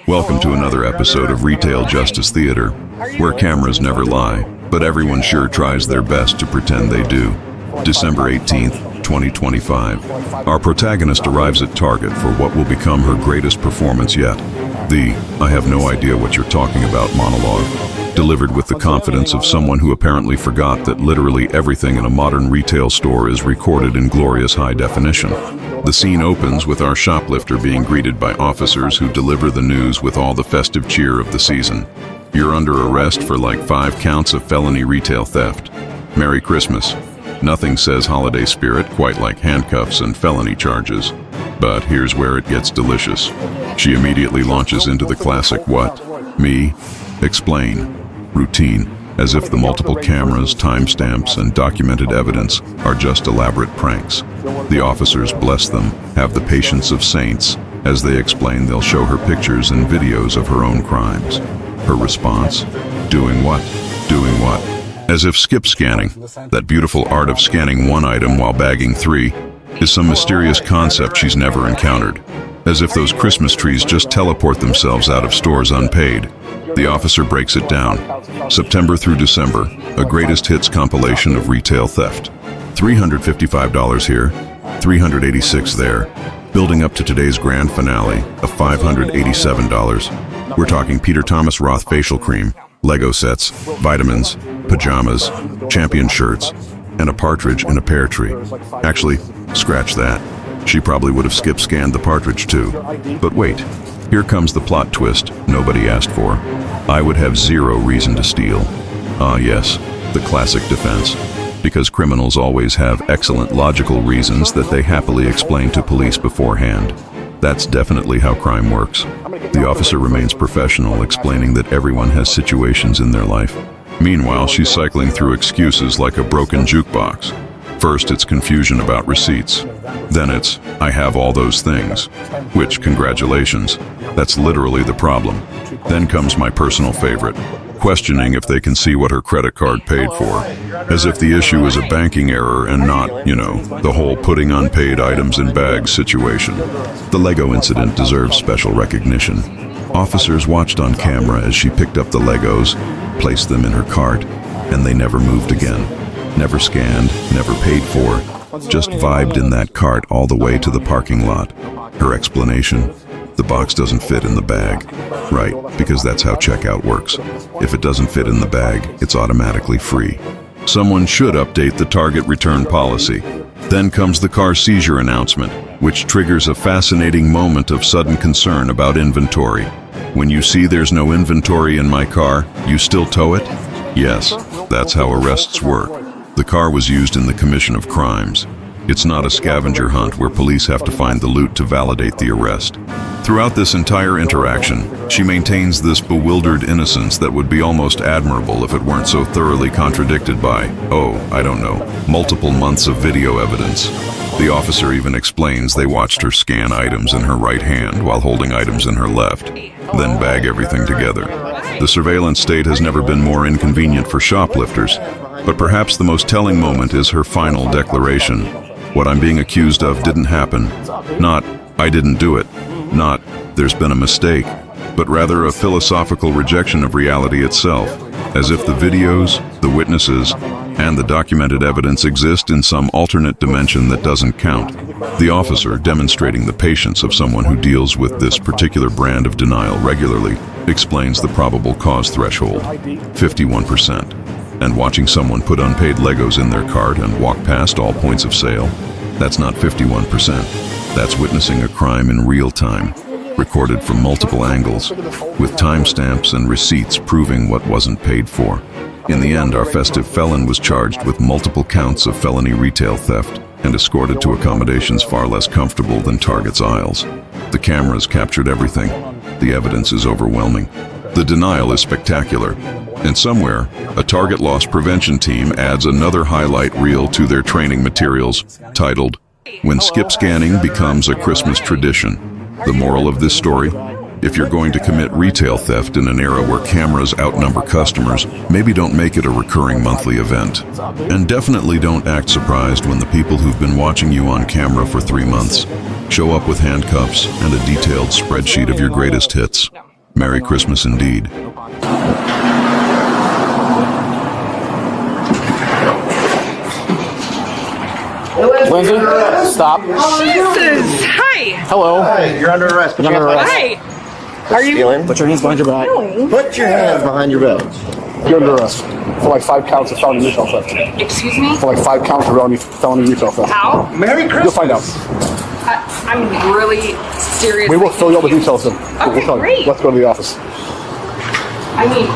Welcome to another episode of Retail Justice Theater, where cameras never lie, but everyone sure tries their best to pretend they do. December 18th, 2025. Our protagonist arrives at Target for what will become her greatest performance yet. The "I have no idea what you're talking about" monologue, delivered with the confidence of someone who apparently forgot that literally everything in a modern retail store is recorded in glorious high definition. The scene opens with our shoplifter being greeted by officers who deliver the news with all the festive cheer of the season. "You're under arrest for like 5 counts of felony retail theft. Merry Christmas." Nothing says holiday spirit quite like handcuffs and felony charges. But here's where it gets delicious. She immediately launches into the classic "what? Me? Explain" routine, as if the multiple cameras, timestamps, and documented evidence are just elaborate pranks. The officers, bless them, have the patience of saints. As they explain, they'll show her pictures and videos of her own crimes. Her response? Doing what? Doing what? As if skip scanning, that beautiful art of scanning one item while bagging 3, is some mysterious concept she's never encountered. As if those Christmas trees just teleport themselves out of stores unpaid. The officer breaks it down. September through December, a greatest hits compilation of retail theft. $355 here, $386 there, building up to today's grand finale of $587. We're talking Peter Thomas Roth facial cream, Lego sets, vitamins, pajamas, champion shirts, and a partridge in a pear tree. Actually, scratch that. She probably would have skip scanned the partridge too. But wait, here comes the plot twist nobody asked for. I would have zero reason to steal. Ah yes, the classic defense. Because criminals always have excellent logical reasons that they happily explain to police beforehand. That's definitely how crime works. The officer remains professional, explaining that everyone has situations in their life. Meanwhile, she's cycling through excuses like a broken jukebox. First, it's confusion about receipts. Then it's, "I have all those things." Which, congratulations, that's literally the problem. Then comes my personal favorite, questioning if they can see what her credit card paid for. As if the issue is a banking error and not, the whole putting unpaid items in bags situation. The Lego incident deserves special recognition. Officers watched on camera as she picked up the Legos, placed them in her cart, and they never moved again. Never scanned, never paid for, just vibed in that cart all the way to the parking lot. Her explanation? The box doesn't fit in the bag. Right, because that's how checkout works. If it doesn't fit in the bag, it's automatically free. Someone should update the Target return policy. Then comes the car seizure announcement, which triggers a fascinating moment of sudden concern about inventory. When you see there's no inventory in my car, you still tow it? Yes, that's how arrests work. The car was used in the commission of crimes. It's not a scavenger hunt where police have to find the loot to validate the arrest. Throughout this entire interaction, she maintains this bewildered innocence that would be almost admirable if it weren't so thoroughly contradicted by, multiple months of video evidence. The officer even explains they watched her scan items in her right hand while holding items in her left, then bag everything together. The surveillance state has never been more inconvenient for shoplifters, but perhaps the most telling moment is her final declaration. "What I'm being accused of didn't happen. Not, I didn't do it. Not, there's been a mistake. But rather a philosophical rejection of reality itself, as if the videos, the witnesses, and the documented evidence exist in some alternate dimension that doesn't count." The officer, demonstrating the patience of someone who deals with this particular brand of denial regularly, explains the probable cause threshold, 51%. And watching someone put unpaid Legos in their cart and walk past all points of sale, that's not 51%. That's witnessing a crime in real time, recorded from multiple angles, with timestamps and receipts proving what wasn't paid for. In the end, our festive felon was charged with multiple counts of felony retail theft and escorted to accommodations far less comfortable than Target's aisles. The cameras captured everything. The evidence is overwhelming. The denial is spectacular. And somewhere, a Target loss prevention team adds another highlight reel to their training materials, titled, "When Skip Scanning Becomes a Christmas Tradition." The moral of this story? If you're going to commit retail theft in an era where cameras outnumber customers, maybe don't make it a recurring monthly event. And definitely don't act surprised when the people who've been watching you on camera for 3 months show up with handcuffs and a detailed spreadsheet of your greatest hits. Merry Christmas indeed. Lindsay, stop. Jesus! Hi! Hello. Hey, you're under arrest. You're under arrest. Hi! Are you Stealing. Put your hands behind your back. Put your hands behind your belt. You're under arrest for like 5 counts of felony retail theft. Excuse me? For like 5 counts of felony retail theft. How? Merry Christmas. You'll find out. I'm really serious. We will fill you all the details in. Okay, We'll tell you. great. Let's go to the office. I mean,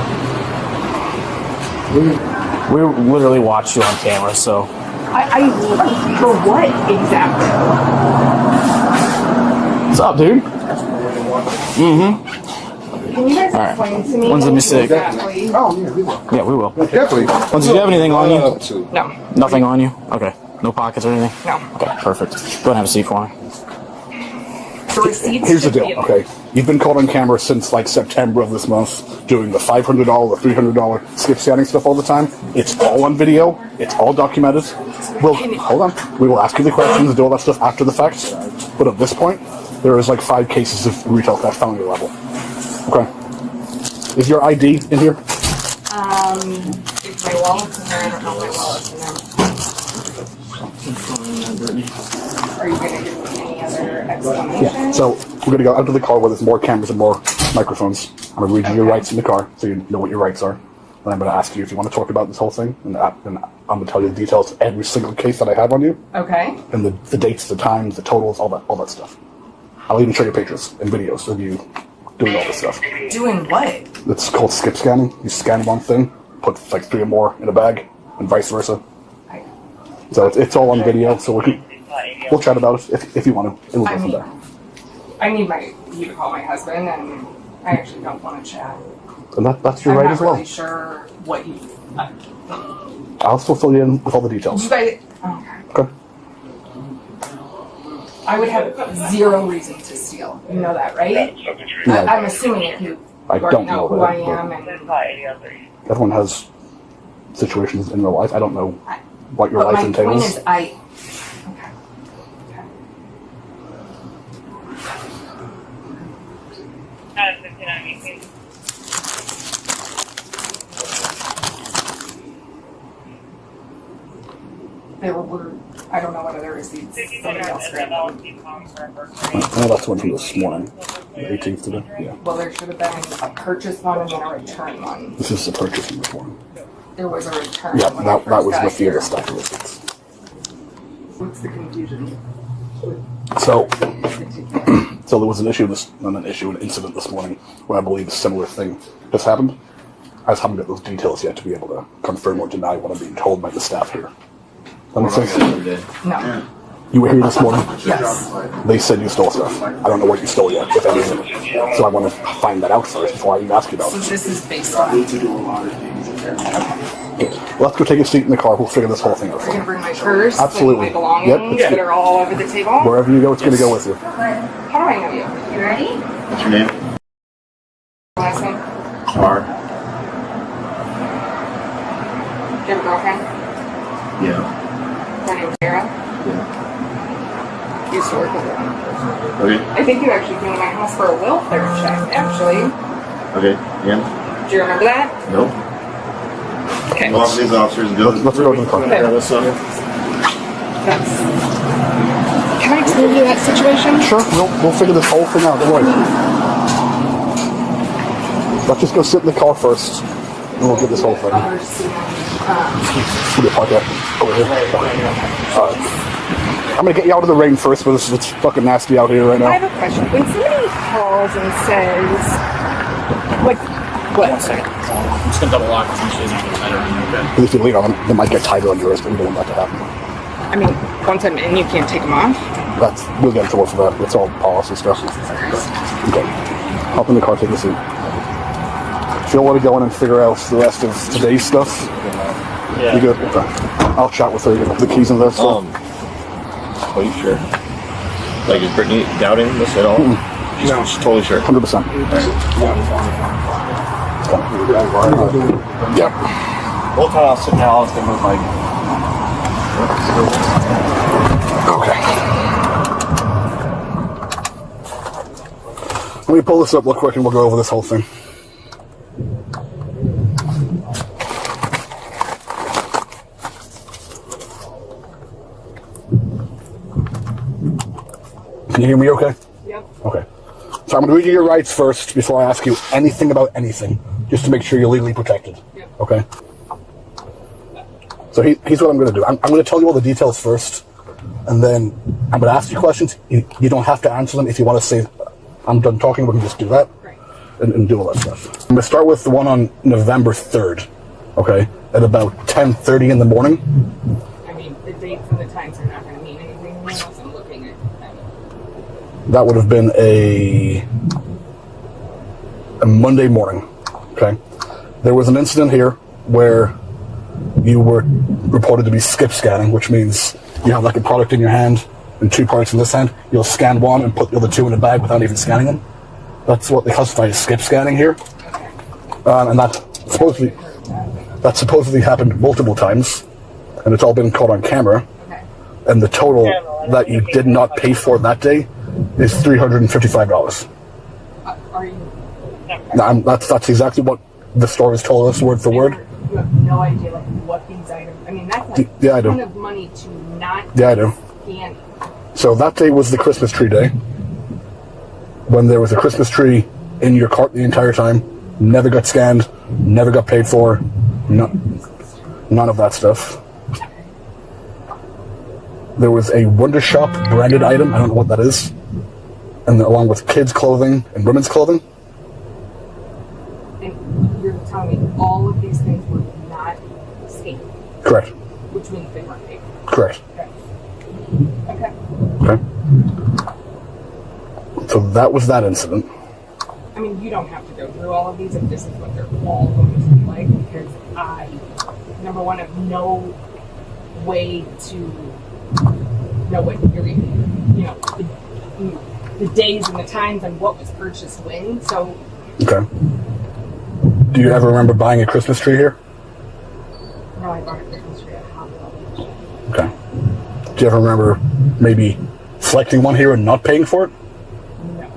We literally watched you on camera, so. I for what exactly? What's up, dude? Can you guys explain to me? When's the mistake? Exactly. Oh, yeah, we will. Yeah, we will. Definitely. Lindsay, do you have anything on you? No, Nothing on you? Okay. No pockets or anything? no. Okay, perfect. Go ahead and have a seat for me. The receipts. Here's the should deal, be- okay? You've been caught on camera since like September of this month doing the $500, the $300 skip scanning stuff all the time. It's all on video. It's all documented. Hold on. We will ask you the questions and do all that stuff after the fact. But at this point, there is like 5 cases of retail theft felony level. Okay. Is your ID in here? If my wallet's in there, I don't know my wallet's in there. Are you gonna give me any other explanation? Yeah. So we're gonna go out to the car where there's more cameras and more microphones. I'm gonna read you your rights in the car so you know what your rights are. Then I'm gonna ask you if you want to talk about this whole thing, and I'm gonna tell you the details of every single case that I have on you, Okay. and the dates, the times, the totals, all that stuff. I'll even show you pictures and videos of you doing all this stuff. Doing what? It's called skip scanning. You scan one thing, put like 3 or more in a bag, and vice versa. So it's all on video. So we'll chat about it if you want to. It'll go from there. I need you to call my husband, and I actually don't want to chat. And that's your I'm right not as well. really sure what you. I'll still fill you in with all the details. You guys. Okay. Okay. I would have 0 reason to steal. You know that, right? No. I'm assuming if you I already don't know who that, I am, and Everyone has situations in their life. I don't know what your but life my entails. point is, okay. There were, I don't know whether there was these, somebody else grabbed them. Oh, that's one from this morning, the 18th today. Yeah, Well, there should have been a purchase one and then a return one. this is the purchase from this morning. There was a return. Yeah, when I that first was got with the here. other stuff receipts. What's the confusion? So, so there was an incident this morning where I believe a similar thing has happened. I just haven't got those details yet to be able to confirm or deny what I'm being told by the staff here. That makes sense? No. You were here this morning. Yes. They said you stole stuff. I don't know what you stole yet, if anything. So I want to find that out first before I even ask you about So it. this is based on. We're Well, let's go take a seat in the car. We'll figure this whole thing out. gonna bring my purse, Absolutely. like my belongings Yep. that are all over the table. Wherever you go, it's going to go with you. How do I know you? You ready? What's your name? Last name? Mark. Do you have a girlfriend? Yeah. Her name's Sarah. Yeah. Used to work with her. Okay. I think you actually came to my house for a welfare check, actually. Okay. Yeah. Do you remember that? Nope. Okay. Go off these officers and go. Let's go to the car. Okay. Grab us some. Can I explain to you that situation? Sure, we'll figure this whole thing out. Don't worry. Let's just go sit in the car first, and we'll get this whole thing. I'll just see We'll get parked over here. I'm gonna get you out of the rain first, but it's fucking nasty out here right I now. have a question. When somebody calls and says, like, what? 1 second. I'm just gonna double lock it since she's not If you leave on, they might get tighter on yours, but we don't want that to happen. I mean, once I'm in, you can't take them off. We'll get in trouble for that. It's all policy stuff. Okay. Hop in the car, take a seat. If you want to go in and figure out the rest of today's stuff, Yeah. you good? Okay. I'll chat with her, get the keys and that stuff. Are you sure? Like, is Brittany doubting this at all? No. She's totally sure. 100%. Yeah. Whole time I was sitting there, all I was thinking was like, Okay. Let me pull this up real quick and we'll go over this whole thing. Can you hear me okay? Yep. Okay. So I'm going to read you your rights first before I ask you anything about anything, just to make sure you're legally protected. Yep. Okay? So here's what I'm going to do. I'm going to tell you all the details first, and then I'm going to ask you questions. You don't have to answer them. If you want to say, I'm done talking, we can just do that. Right. And do all that stuff. I'm going to start with the one on November 3rd, okay? At about 10:30 in the morning. I mean, the dates and the times are not going to mean anything unless I'm looking at them. That would have been a Monday morning, okay? There was an incident here where you were reported to be skip scanning, which means you have like a product in your hand and 2 products in this hand. You'll scan one and put the other 2 in a bag without even scanning them. That's what they classify as skip scanning here. And that supposedly happened multiple times, and it's all been caught on camera. Okay. And the total that you did not pay for that day is $355. Are you? Now, that's exactly what the store has told us, word for word. You have no idea like what these items. I mean, that's like Yeah, I do. a ton of money to not. Yeah, I do. Scan. So that day was the Christmas tree day, when there was a Christmas tree in your cart the entire time, never got scanned, never got paid for, none of that stuff. There was a Wonder Shop branded item, I don't know what that is, and along with kids' clothing and women's clothing. And you're telling me all of these things were not scanned, Correct. which means they weren't paid for. Correct. Okay. Okay. So that was that incident. I mean, you don't have to go through all of these if this is what they're all going to be like, because I, number one, have no way to know what you're eating, the days and the times and what was purchased when. So, Okay. Do you ever remember buying a Christmas tree here? no, I bought a Christmas tree at Hot Wheels. Okay. Do you ever remember maybe selecting one here and not paying for it? No.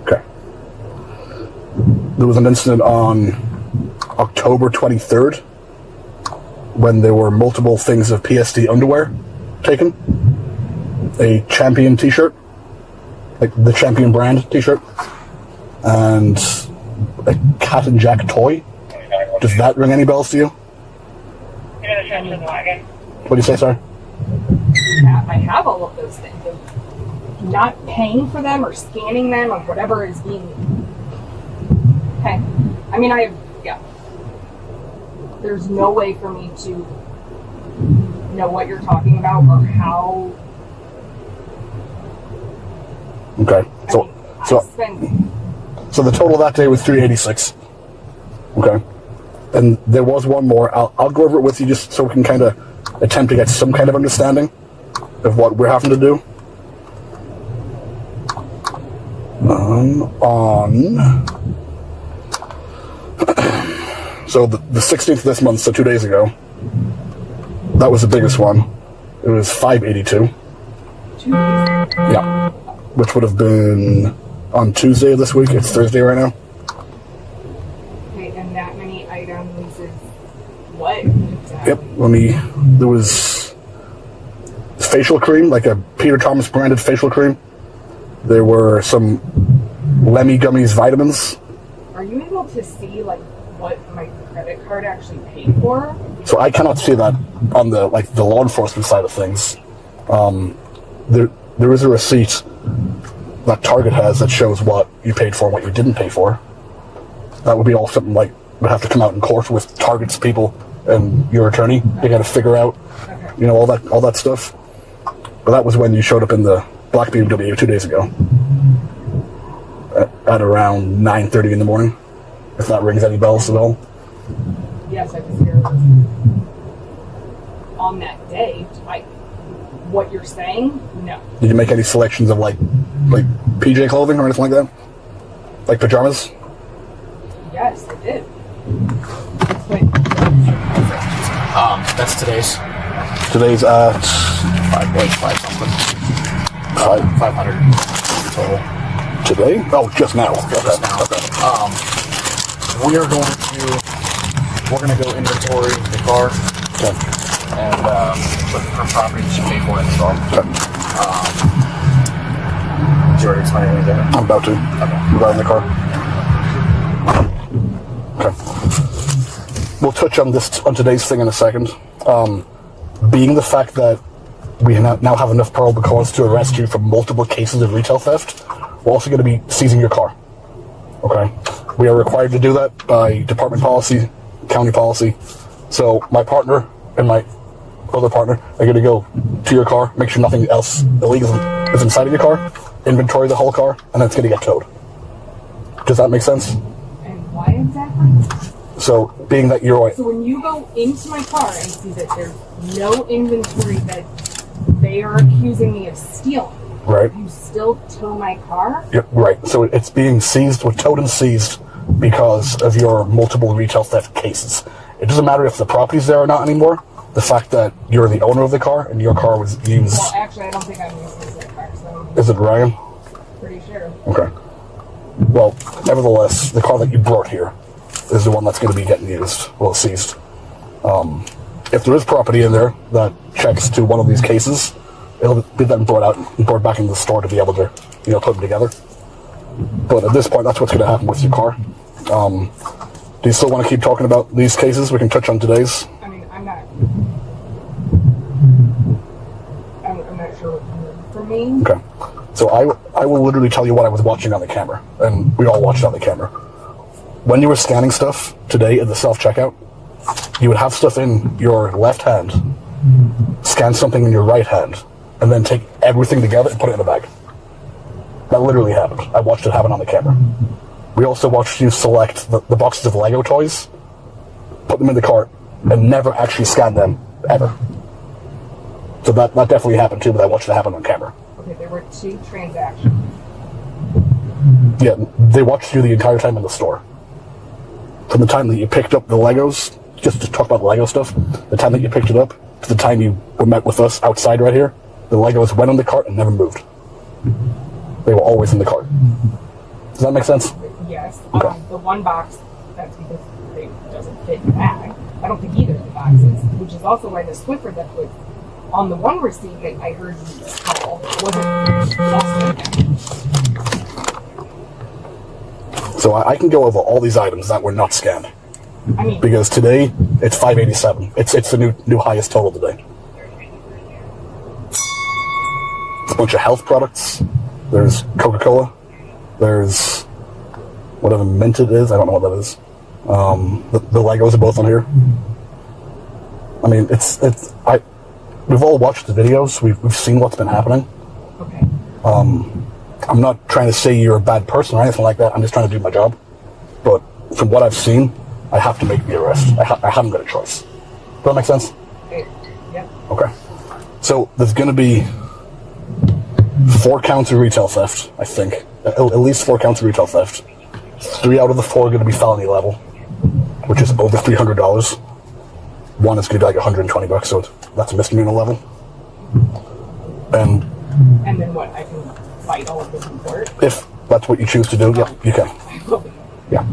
Okay. There was an incident on October 23rd when there were multiple things of PSD underwear taken. A Champion t-shirt, like the Champion brand t-shirt, and a Cat and Jack toy. Does that ring any bells to you? What do you say, sorry? I have all of those things. Not paying for them or scanning them or whatever is being. Okay. I mean, yeah. There's no way for me to know what you're talking about or how. Okay. So the total that day was $386. Okay. And there was one more. I'll go over it with you just so we can kind of attempt to get some kind of understanding of what we're having to do. So the 16th of this month, so 2 days ago, that was the biggest one. It was $582. 2 days. Yeah. Which would have been on Tuesday of this week. It's Thursday right now. Okay, and that many items is what exactly? Yep. There was facial cream, like a Peter Thomas branded facial cream. There were some Lemmy Gummies vitamins. Are you able to see like what my credit card actually paid for? So I cannot see that on the law enforcement side of things. There is a receipt that Target has that shows what you paid for and what you didn't pay for. That would be all something like would have to come out in court with Target's people and your attorney. They got to figure out, all that stuff. But that was when you showed up in the black BMW 2 days ago at around 9:30 in the morning. If that rings any bells at all. Yes, I was here on that day. Like what you're saying, no. Did you make any selections of like PJ clothing or anything like that? Like pajamas? Yes, I did. That's today's. Today's at 5 something. 500 total. Today? Oh, just now. Just now. Okay. We're gonna go inventory the car Okay. and look for properties to pay for it as well. Okay. Did you already explain anything there? I'm about to. Okay. Regarding the car. Okay. We'll touch on today's thing in a second. Being the fact that we now have enough probable cause to arrest you for multiple cases of retail theft, we're also going to be seizing your car. Okay? We are required to do that by department policy, county policy. So my partner and my other partner are going to go to your car, make sure nothing else illegal is inside of your car, inventory the whole car, and then it's going to get towed. Does that make sense? And why exactly? So, being that you're... So when you go into my car and see that there's no inventory that they are accusing me of stealing, Right. you still tow my car? Yep, right. So it's being seized, towed and seized because of your multiple retail theft cases. It doesn't matter if the property's there or not anymore. The fact that you're the owner of the car and your car was used... Well, actually, I don't think I'm using that car, so Is it Ryan? pretty sure. Okay. Well, nevertheless, the car that you brought here is the one that's going to be getting used, well, seized. If there is property in there that checks to one of these cases, it'll be then brought back into the store to be able to, put them together. But at this point, that's what's going to happen with your car. Do you still want to keep talking about these cases? We can touch on today's. I mean, I'm not sure what you need from me. Okay. So I will literally tell you what I was watching on the camera, and we all watched on the camera. When you were scanning stuff today in the self-checkout, you would have stuff in your left hand, scan something in your right hand, and then take everything together and put it in a bag. That literally happened. I watched it happen on the camera. We also watched you select the boxes of Lego toys, put them in the cart, and never actually scan them, ever. So that definitely happened too, but I watched it happen on camera. Okay, there were 2 transactions. Yeah, they watched you the entire time in the store. From the time that you picked up the Legos, just to talk about the Lego stuff, the time that you picked it up to the time you were met with us outside right here, the Legos went in the cart and never moved. They were always in the cart. Does that make sense? Yes. Okay. The one box, that's because it doesn't fit in the bag. I don't think either of the boxes, which is also why the Swiffer that was on the one receipt that I heard you call wasn't also in there. So I can go over all these items that were not scanned. I mean, Because today, it's $587. It's the new highest total today. It's a bunch of health products. There's Coca-Cola. There's whatever mint it is. I don't know what that is. The Legos are both on here. I mean, we've all watched the videos. We've seen what's been happening. okay. I'm not trying to say you're a bad person or anything like that. I'm just trying to do my job. But from what I've seen, I have to make the arrest. I haven't got a choice. Does that make sense? Yep. Okay. So there's going to be 4 counts of retail theft, I think. At least 4 counts of retail theft. 3 out of the 4 are going to be felony level, which is over $300. 1 is going to be like $120, so that's a misdemeanor level. And then what? I can fight all of this in court? if that's what you choose to do, yeah, you can. Yeah.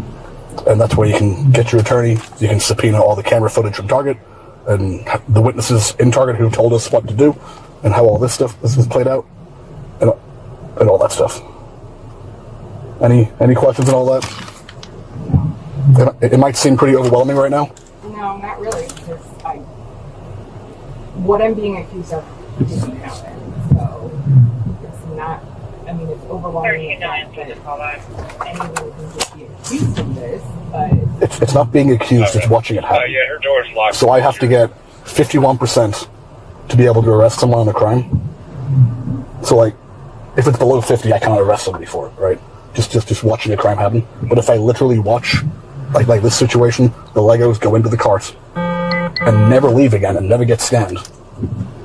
And that's where you can get your attorney, you can subpoena all the camera footage from Target, and the witnesses in Target who told us what to do, and how all this stuff is played out, and all that stuff. Any questions on all that? It might seem pretty overwhelming right now. No, not really, because what I'm being accused of didn't happen. So it's not, I mean, it's overwhelming that anyone can just be accused of this, but It's not being accused, it's watching it happen. Yeah, her door's locked. So I have to get 51% to be able to arrest someone on a crime. So like, if it's below 50, I can't arrest somebody for it, right? Just watching a crime happen. But if I literally watch, like this situation, the Legos go into the cart and never leave again and never get scanned,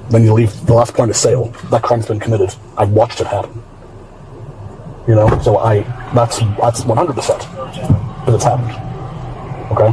then you leave the last point of sale. That crime's been committed. I watched it happen. So that's 100% that it's happened. Okay?